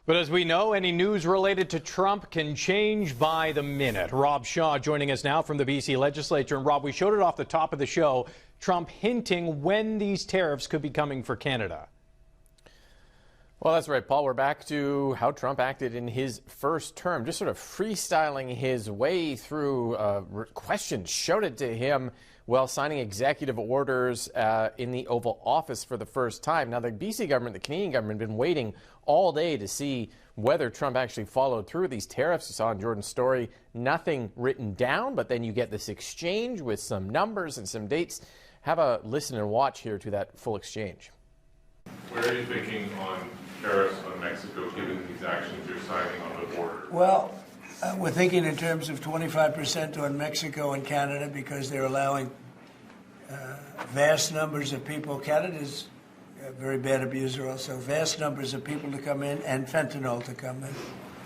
But as we know, any news related to Trump can change by the minute. Rob Shaw joining us now from the BC legislature. And Rob, we showed it off the top of the show, Trump hinting when these tariffs could be coming for Canada. Well, that's right, Paul. We're back to how Trump acted in his first term, just sort of freestyling his way through questions shouted to him while signing executive orders in the Oval Office for the first time. Now, the BC government, the Canadian government, have been waiting all day to see whether Trump actually followed through with these tariffs. You saw in Jordan's story, nothing written down, but then you get this exchange with some numbers and some dates. Have a listen and watch here to that full exchange. Where are you thinking on tariffs on Mexico, given these actions you're signing on the border? Well, we're thinking in terms of 25% on Mexico and Canada because they're allowing vast numbers of people. Canada's a very bad abuser also. Vast numbers of people to come in and fentanyl to come in.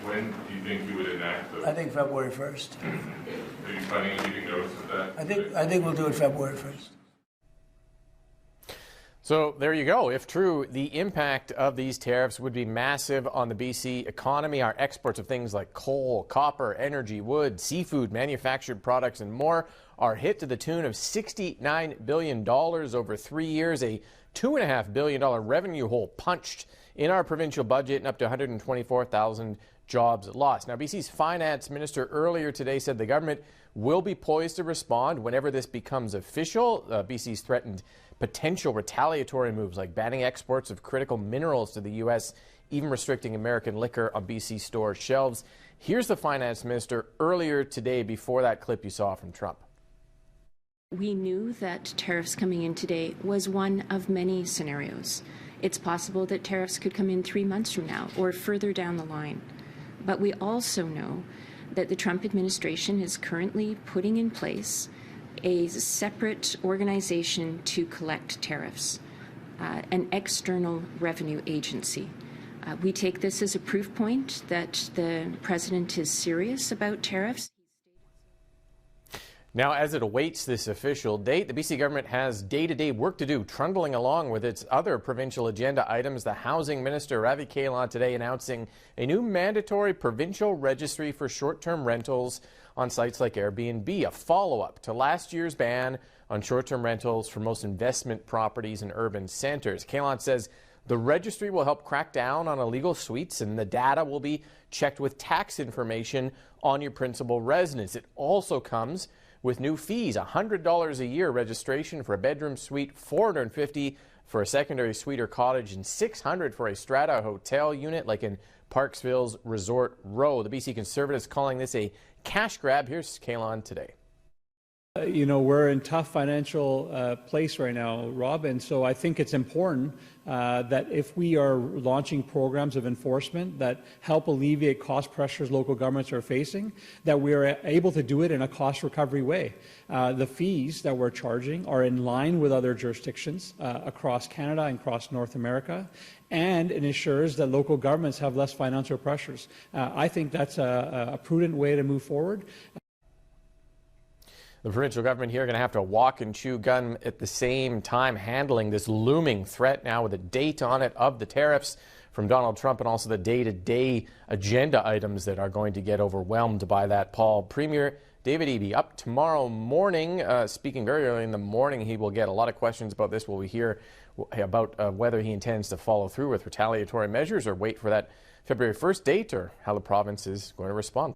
When do you think you would enact those? I think February 1st. Are you planning on giving notice of that? I think we'll do it February 1st. So there you go. If true, the impact of these tariffs would be massive on the BC economy. Our exports of things like coal, copper, energy, wood, seafood, manufactured products, and more are hit to the tune of $69 billion over 3 years, a $2.5 billion revenue hole punched in our provincial budget, and up to 124,000 jobs lost. Now, BC's finance minister earlier today said the government will be poised to respond whenever this becomes official. BC's threatened potential retaliatory moves like banning exports of critical minerals to the U.S., even restricting American liquor on BC store shelves. Here's the finance minister earlier today before that clip you saw from Trump. We knew that tariffs coming in today was one of many scenarios. It's possible that tariffs could come in 3 months from now or further down the line. But we also know that the Trump administration is currently putting in place a separate organization to collect tariffs, an external revenue agency. We take this as a proof point that the president is serious about tariffs. Now, as it awaits this official date, the BC government has day-to-day work to do, trundling along with its other provincial agenda items. The housing minister, Ravi Kahlon, today announcing a new mandatory provincial registry for short-term rentals on sites like Airbnb, a follow-up to last year's ban on short-term rentals for most investment properties in urban centers. Kahlon says the registry will help crack down on illegal suites, and the data will be checked with tax information on your principal residence. It also comes with new fees, $100 a year registration for a bedroom suite, $450 for a secondary suite or cottage, and $600 for a strata hotel unit like in Parksville's Resort Row. The BC Conservatives calling this a cash grab. Here's Kahlon today. You know, we're in tough financial place right now, Rob, and so I think it's important that if we are launching programs of enforcement that help alleviate cost pressures local governments are facing, that we are able to do it in a cost recovery way. The fees that we're charging are in line with other jurisdictions across Canada and across North America, and it ensures that local governments have less financial pressures. I think that's a prudent way to move forward. The provincial government here going to have to walk and chew gum at the same time, handling this looming threat now with a date on it of the tariffs from Donald Trump, and also the day-to-day agenda items that are going to get overwhelmed by that. Paul, Premier David Eby up tomorrow morning, speaking very early in the morning. He will get a lot of questions about this. Will we hear about whether he intends to follow through with retaliatory measures or wait for that February 1st date, or how the province is going to respond?